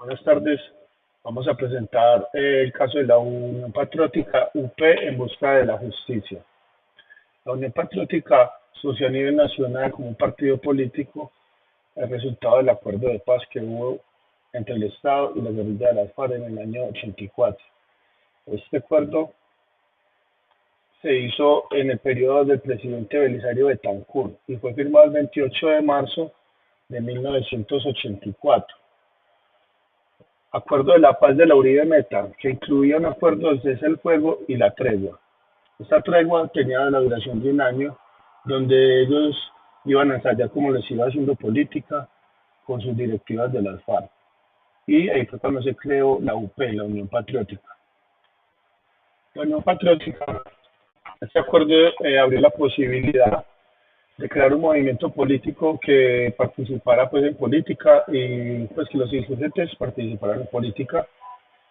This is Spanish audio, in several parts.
Buenas tardes. Vamos a presentar el caso de la Unión Patriótica UP en busca de la justicia. La Unión Patriótica surgió a nivel nacional como un partido político, el resultado del acuerdo de paz que hubo entre el Estado y la guerrilla de las FARC en el año 84. Este acuerdo se hizo en el periodo del presidente Belisario Betancur y fue firmado el 28 de marzo de 1984. Acuerdo de la Paz de la Uribe Meta, que incluía un acuerdo de cese el fuego y la tregua. Esta tregua tenía la duración de un año, donde ellos iban a ensayar cómo les iba haciendo política con sus directivas de las FARC. Y ahí fue cuando se creó la UP, la Unión Patriótica. La Unión Patriótica, este acuerdo abrió la posibilidad de crear un movimiento político que participara pues en política y pues que los insurgentes participaran en política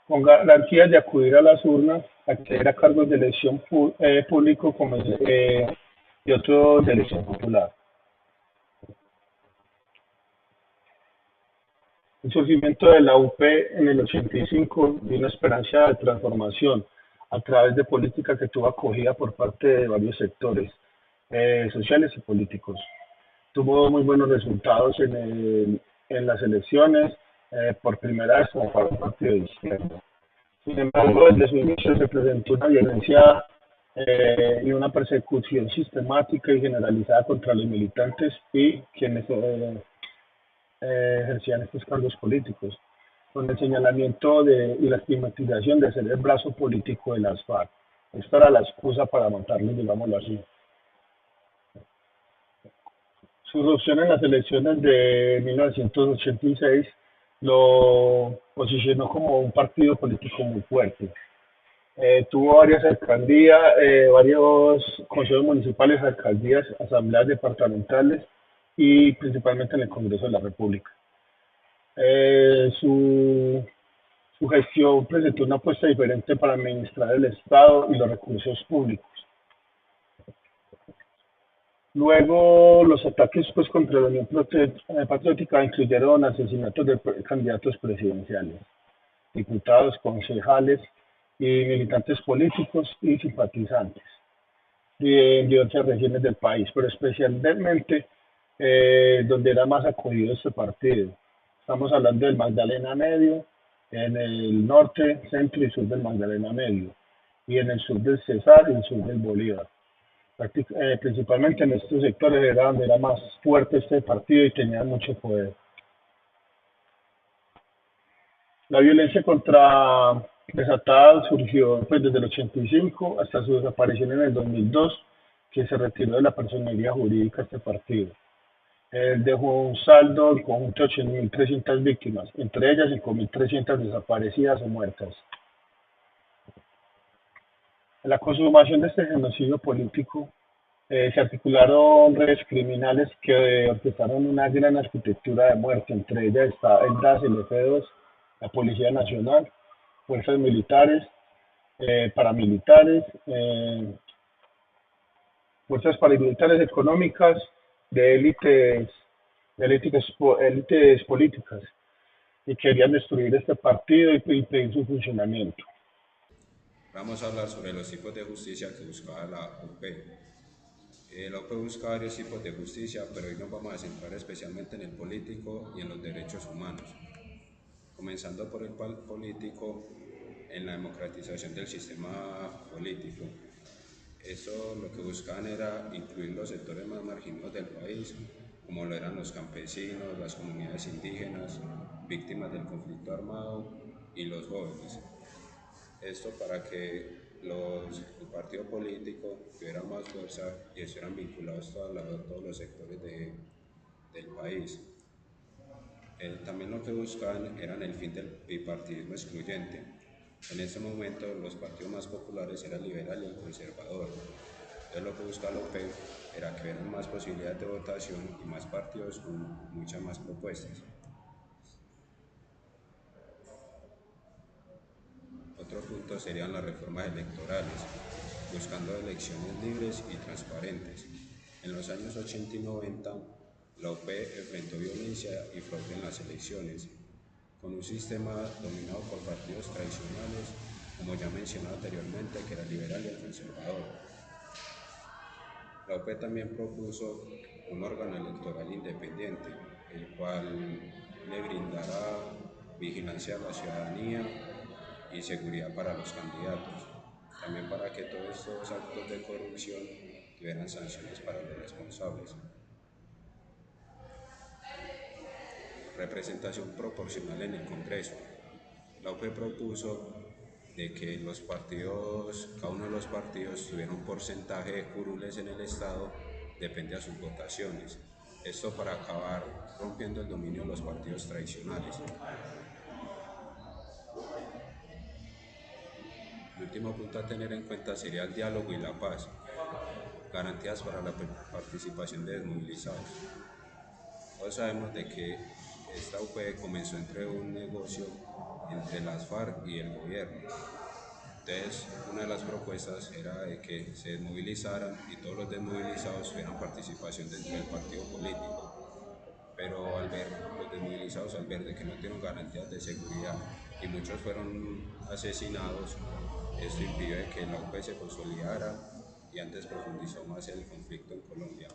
con garantías de acudir a las urnas, acceder a cargos de elección público como y otros de elección popular. El surgimiento de la UP en el 85 dio una esperanza de transformación a través de política que tuvo acogida por parte de varios sectores sociales y políticos. Tuvo muy buenos resultados en las elecciones, por primera vez como para un partido de izquierda. Sin embargo, desde su inicio se presentó una violencia y una persecución sistemática y generalizada contra los militantes y quienes ejercían estos cargos políticos, con el señalamiento y la estigmatización de ser el brazo político de las FARC. Esta era la excusa para matarlos, digámoslo así. Su irrupción en las elecciones de 1986 lo posicionó como un partido político muy fuerte. Tuvo varias alcaldías, varios consejos municipales, alcaldías, asambleas departamentales y principalmente en el Congreso de la República. Su gestión presentó una apuesta diferente para administrar el Estado y los recursos públicos. Luego, los ataques pues, contra la Unión Patriótica incluyeron asesinatos de candidatos presidenciales, diputados, concejales y militantes políticos y simpatizantes en diversas regiones del país, pero especialmente donde era más acogido este partido. Estamos hablando del Magdalena Medio, en el norte, centro y sur del Magdalena Medio, y en el sur del Cesar y el sur del Bolívar. Principalmente en estos sectores era donde era más fuerte este partido y tenía mucho poder. La violencia contra desatada surgió pues, desde el 85 hasta su desaparición en el 2002, que se retiró de la personería jurídica de este partido. Él dejó un saldo en conjunto de 8.300 víctimas, entre ellas 5.300 desaparecidas o muertas. En la consumación de este genocidio político se articularon redes criminales que orquestaron una gran arquitectura de muerte. Entre ellas está el DAS, el F2, la Policía Nacional, fuerzas militares, paramilitares, fuerzas paramilitares económicas, de élites políticas, y querían destruir este partido y impedir su funcionamiento. Vamos a hablar sobre los tipos de justicia que buscaba la UP. La UP busca varios tipos de justicia, pero hoy nos vamos a centrar especialmente en el político y en los derechos humanos. Comenzando por el político, en la democratización del sistema político. Eso lo que buscaban era incluir los sectores más marginados del país, como lo eran los campesinos, las comunidades indígenas, víctimas del conflicto armado y los jóvenes. Esto para que el partido político tuviera más fuerza y estuvieran vinculados todos los sectores del país. También lo que buscaban eran el fin del bipartidismo excluyente. En ese momento los partidos más populares eran el liberal y el conservador. Entonces lo que buscaba López era que hubieran más posibilidades de votación y más partidos con muchas más propuestas. Otro punto serían las reformas electorales, buscando elecciones libres y transparentes. En los años 80 y 90, la UP enfrentó violencia y fraude en las elecciones. con un sistema dominado por partidos tradicionales, como ya mencionado anteriormente, que era el liberal y el conservador. La UP también propuso un órgano electoral independiente, el cual le brindará vigilancia a la ciudadanía y seguridad para los candidatos, también para que todos estos actos de corrupción tuvieran sanciones para los responsables. Representación proporcional en el Congreso. La UP propuso de que cada uno de los partidos tuviera un porcentaje de curules en el Estado, depende de sus votaciones. Esto para acabar rompiendo el dominio de los partidos tradicionales. El último punto a tener en cuenta sería el diálogo y la paz, garantías para la participación de desmovilizados. Todos sabemos de que esta UP comenzó entre un negocio entre las FARC y el gobierno. Entonces, una de las propuestas era de que se desmovilizaran y todos los desmovilizados tuvieran participación dentro del partido político. Pero los desmovilizados, al ver de que no tienen garantías de seguridad y muchos fueron asesinados, esto impidió de que la UP se consolidara y antes profundizó más el conflicto en Colombia.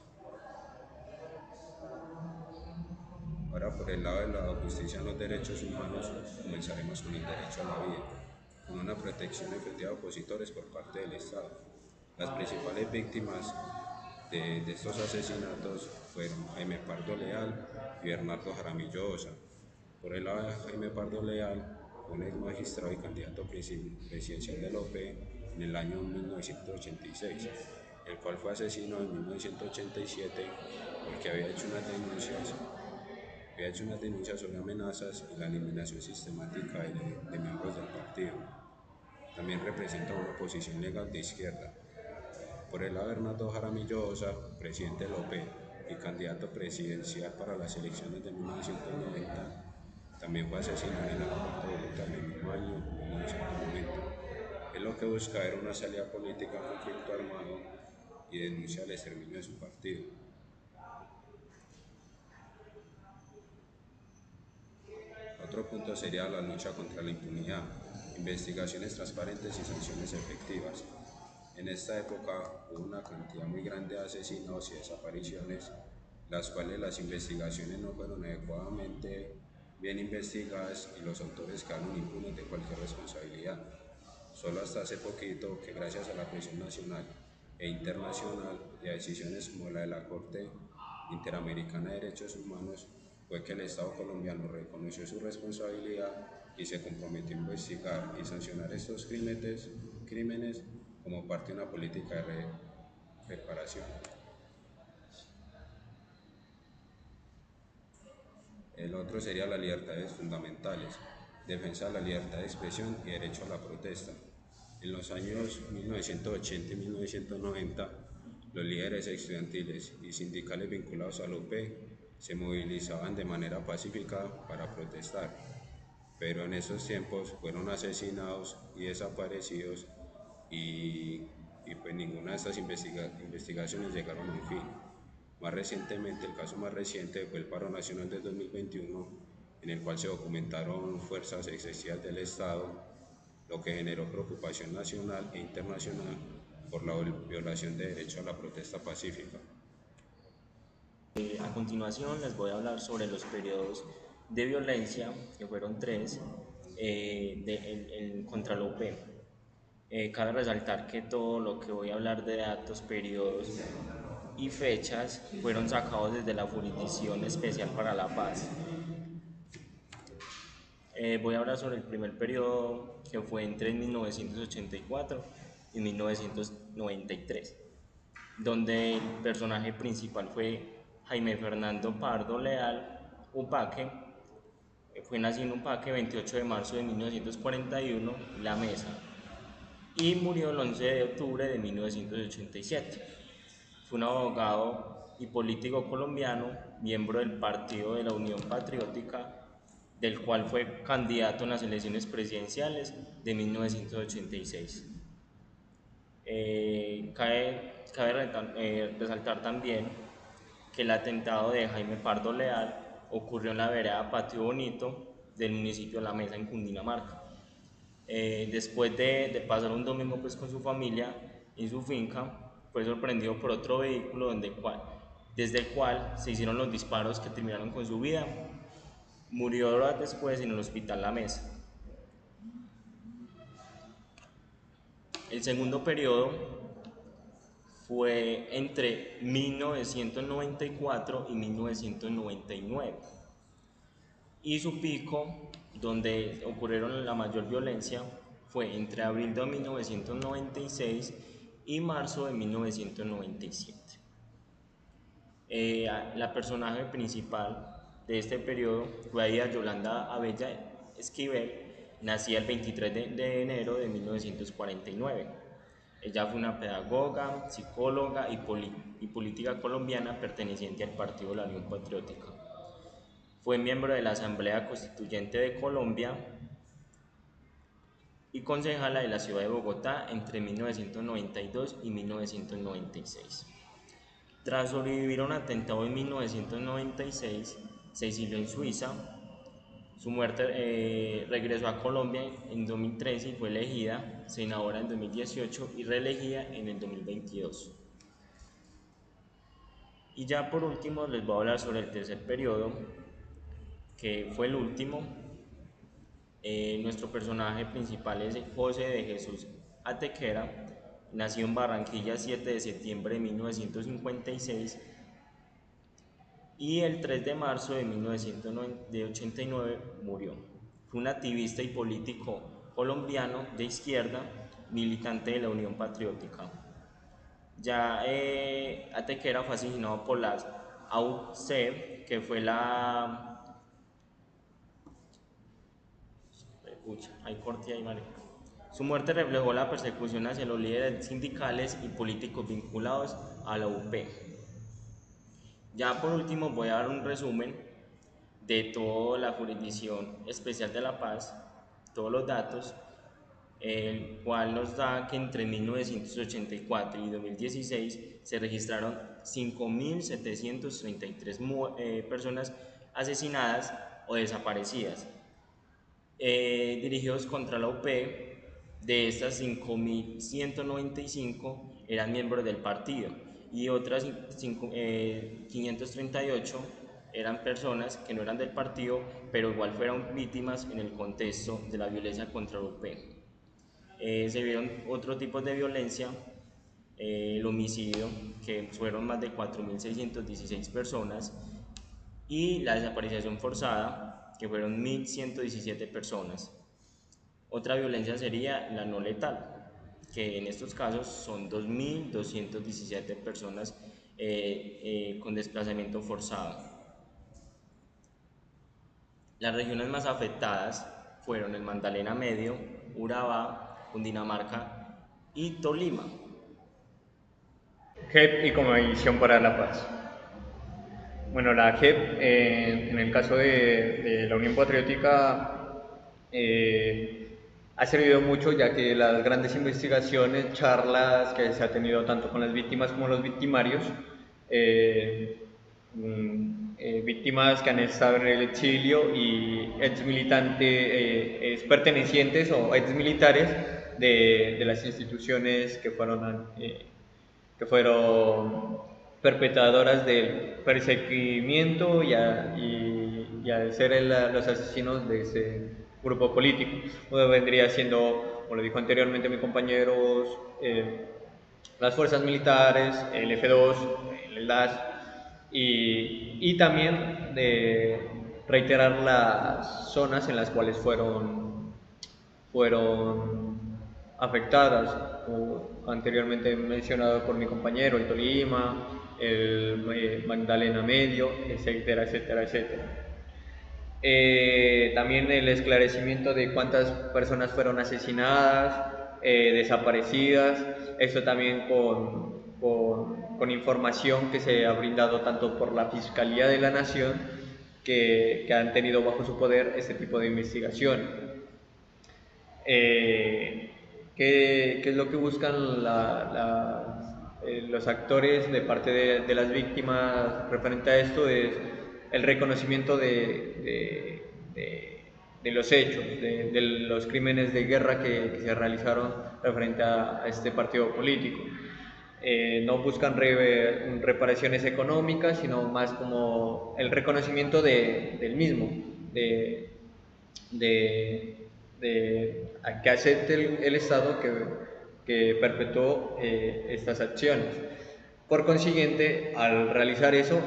Ahora, por el lado de la justicia en los derechos humanos, comenzaremos con el derecho a la vida, con una protección efectiva de opositores por parte del Estado. Las principales víctimas de estos asesinatos fueron Jaime Pardo Leal y Bernardo Jaramillo Osa. Por el lado de Jaime Pardo Leal, un ex magistrado y candidato presidencial de la OP en el año 1986, el cual fue asesinado en 1987 porque había hecho unas denuncias sobre amenazas y la eliminación sistemática de miembros del partido. También representa una oposición legal de izquierda. Por el lado de Bernardo Jaramillo Osa, presidente de la OP y candidato presidencial para las elecciones de 1990, también fue asesinado en el aeropuerto de Bogotá en el mismo año 1990. Él lo que busca era una salida política a un conflicto armado y denuncia el exterminio de su partido. Otro punto sería la lucha contra la impunidad, investigaciones transparentes y sanciones efectivas. En esta época hubo una cantidad muy grande de asesinatos y desapariciones, las cuales las investigaciones no fueron adecuadamente bien investigadas y los autores quedaron impunes de cualquier responsabilidad. Solo hasta hace poquito que gracias a la presión nacional e internacional y a decisiones como la de la Corte Interamericana de Derechos Humanos fue que el Estado colombiano reconoció su responsabilidad y se comprometió a investigar y sancionar estos crímenes como parte de una política de reparación. El otro sería las libertades fundamentales, defensa de la libertad de expresión y derecho a la protesta. En los años 1980 y 1990, los líderes estudiantiles y sindicales vinculados a la UP se movilizaban de manera pacífica para protestar, pero en esos tiempos fueron asesinados y desaparecidos y pues ninguna de estas investigaciones llegaron a un fin. Más recientemente, el caso más reciente fue el paro nacional del 2021, en el cual se documentaron fuerzas excesivas del Estado, lo que generó preocupación nacional e internacional por la violación de derecho a la protesta pacífica. A continuación les voy a hablar sobre los periodos de violencia, que fueron tres, contra la UP. Cabe resaltar que todo lo que voy a hablar de datos, periodos y fechas fueron sacados desde la Jurisdicción Especial para la Paz. Voy a hablar sobre el primer periodo, que fue entre 1984 y 1993, donde el personaje principal fue Jaime Fernando Pardo Leal Upaque. Fue nacido en Upaque 28 de marzo de 1941, La Mesa, y murió el 11 de octubre de 1987. Fue un abogado y político colombiano, miembro del Partido de la Unión Patriótica, del cual fue candidato en las elecciones presidenciales de 1986. Cabe resaltar también que el atentado de Jaime Pardo Leal ocurrió en la vereda Patio Bonito del municipio de La Mesa en Cundinamarca. Después de pasar un domingo pues, con su familia en su finca, fue sorprendido por otro vehículo desde el cual se hicieron los disparos que terminaron con su vida. Murió horas después en el hospital La Mesa. El segundo periodo fue entre 1994 y 1999 y su pico, donde ocurrieron la mayor violencia, fue entre abril de 1996 y marzo de 1997. La personaje principal de este periodo fue Aida Yolanda Abella Esquivel, nacida el 23 de enero de 1949. Ella fue una pedagoga, psicóloga y política colombiana perteneciente al Partido de la Unión Patriótica. Fue miembro de la Asamblea Constituyente de Colombia y concejala de la ciudad de Bogotá entre 1992 y 1996. Tras sobrevivir a un atentado en 1996, se exilió en Suiza. Su muerte regresó a Colombia en 2013 y fue elegida senadora en 2018 y reelegida en el 2022. Y ya por último les voy a hablar sobre el tercer periodo, que fue el último. Nuestro personaje principal es José de Jesús Atequera, nació en Barranquilla 7 de septiembre de 1956 y el 3 de marzo de 1989 murió. Fue un activista y político colombiano de izquierda, militante de la Unión Patriótica. Ya Atequera fue asesinado por las AUC, que fue la... Su muerte reflejó la persecución hacia los líderes sindicales y políticos vinculados a la UP. Ya por último voy a dar un resumen de toda la Jurisdicción Especial de La Paz, todos los datos, el cual nos da que entre 1984 y 2016 se registraron 5.733 personas asesinadas o desaparecidas, dirigidos contra la UP. De estas 5.195 eran miembros del partido y otras 538 eran personas que no eran del partido, pero igual fueron víctimas en el contexto de la violencia contra la UP. Se vieron otros tipos de violencia, el homicidio, que fueron más de 4.616 personas, y la desaparición forzada, que fueron 1.117 personas. Otra violencia sería la no letal, que en estos casos son 2.217 personas con desplazamiento forzado. Las regiones más afectadas fueron el Magdalena Medio, Urabá, Cundinamarca y Tolima. JEP y Comisión para la Paz. Bueno, la JEP, en el caso de la Unión Patriótica, ha servido mucho, ya que las grandes investigaciones, charlas que se ha tenido tanto con las víctimas como los victimarios, víctimas que han estado en el exilio y exmilitantes, pertenecientes o exmilitares de las instituciones que fueron perpetradoras del perseguimiento y al ser los asesinos de ese grupo político. Uno vendría siendo, como lo dijo anteriormente mi compañero, las fuerzas militares, el F2, el LAS, y también de reiterar las zonas en las cuales fueron afectadas, como anteriormente mencionado por mi compañero, el Tolima, el Magdalena Medio, etcétera, etcétera, etcétera. También el esclarecimiento de cuántas personas fueron asesinadas, desaparecidas, esto también con información que se ha brindado tanto por la Fiscalía de la Nación, que han tenido bajo su poder este tipo de investigación. ¿Qué es lo que buscan los actores de parte de las víctimas referente a esto? Es el reconocimiento de los hechos, de los crímenes de guerra que se realizaron referente a este partido político. No buscan reparaciones económicas, sino más como el reconocimiento del mismo, a que acepte el Estado que perpetuó estas acciones. Por consiguiente, al realizar eso,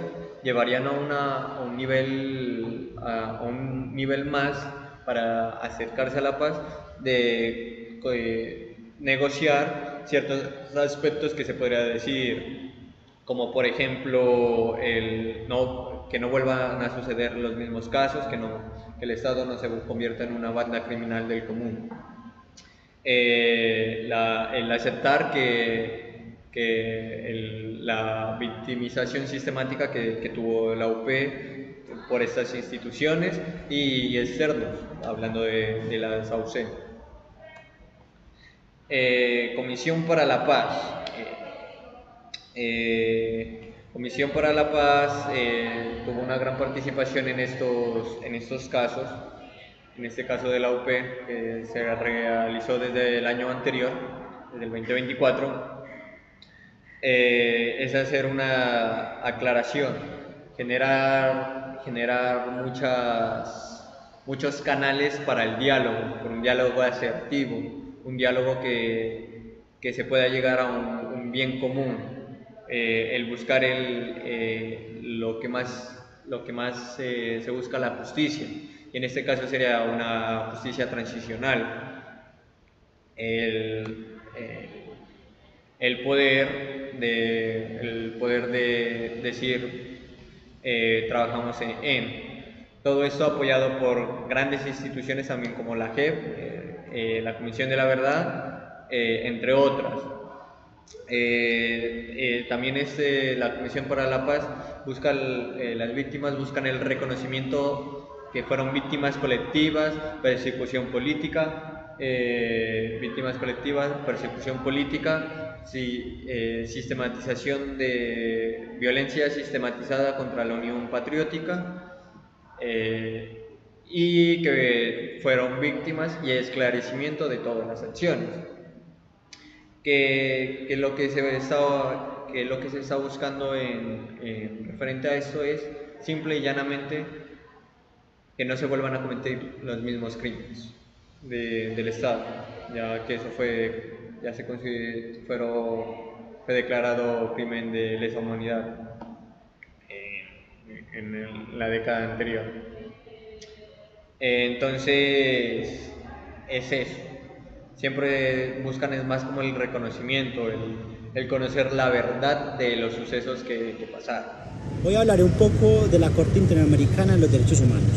llevarían a un nivel más para acercarse a la paz, de negociar ciertos aspectos que se podría decir, como por ejemplo que no vuelvan a suceder los mismos casos, que el Estado no se convierta en una banda criminal del común. El aceptar la victimización sistemática que tuvo la UP por estas instituciones y externos, hablando de las ausentes. Comisión para la Paz. Comisión para la Paz tuvo una gran participación en estos casos. En este caso de la UP, que se realizó desde el año anterior, desde el 2024, es hacer una aclaración, generar muchos canales para el diálogo, por un diálogo asertivo, un diálogo que se pueda llegar a un bien común, el buscar lo que más se busca, la justicia. Y en este caso sería una justicia transicional, el poder de decir trabajamos en todo esto, apoyado por grandes instituciones también como la JEP, la Comisión de la Verdad, entre otras. También la Comisión para la Paz busca, las víctimas buscan el reconocimiento que fueron víctimas colectivas, persecución política, sistematización de violencia sistematizada contra la Unión Patriótica, y que fueron víctimas, y esclarecimiento de todas las acciones. Que lo que se está buscando en referente a esto es simple y llanamente que no se vuelvan a cometer los mismos crímenes del Estado, ya que eso fue declarado crimen de lesa humanidad en la década anterior. Entonces es eso, siempre buscan es más como el reconocimiento, el conocer la verdad de los sucesos que pasaron. Hoy hablaré un poco de la Corte Interamericana de los Derechos Humanos.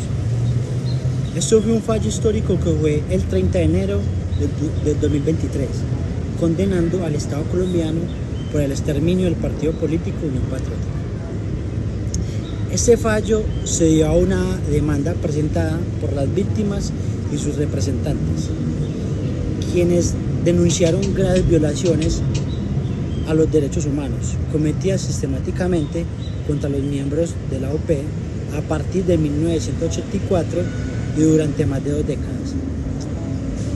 Esto fue un fallo histórico que fue el 30 de enero del 2023, condenando al Estado colombiano por el exterminio del partido político Unión Patriótica. Este fallo se dio a una demanda presentada por las víctimas y sus representantes, quienes denunciaron graves violaciones a los derechos humanos cometidas sistemáticamente contra los miembros de la OP a partir de 1984 y durante más de 2 décadas.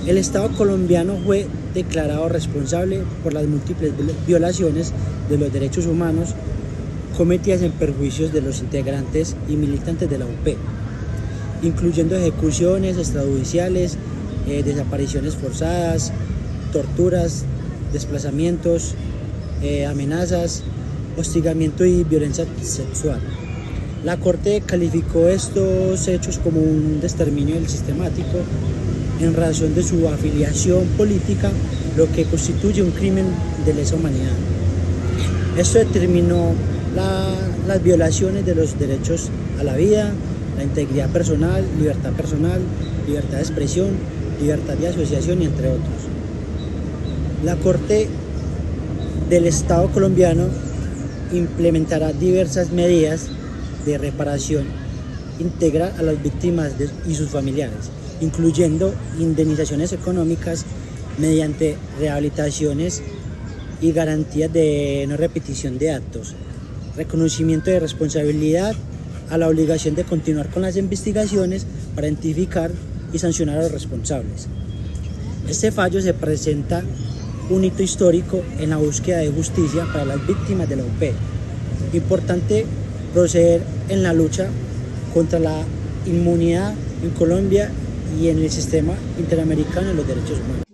El Estado colombiano fue declarado responsable por las múltiples violaciones de los derechos humanos cometidas en perjuicios de los integrantes y militantes de la UP, incluyendo ejecuciones extrajudiciales, desapariciones forzadas, torturas, desplazamientos, amenazas, hostigamiento y violencia sexual. La Corte calificó estos hechos como un exterminio sistemático en razón de su afiliación política, lo que constituye un crimen de lesa humanidad. Esto determinó las violaciones de los derechos a la vida, la integridad personal, libertad de expresión, libertad de asociación y entre otros. La Corte del Estado colombiano implementará diversas medidas de reparación integral a las víctimas y sus familiares, incluyendo indemnizaciones económicas mediante rehabilitaciones y garantías de no repetición de actos, reconocimiento de responsabilidad a la obligación de continuar con las investigaciones para identificar y sancionar a los responsables. Este fallo se presenta un hito histórico en la búsqueda de justicia para las víctimas de la OP. Importante proceder en la lucha contra la inmunidad en Colombia y en el sistema interamericano de los derechos humanos.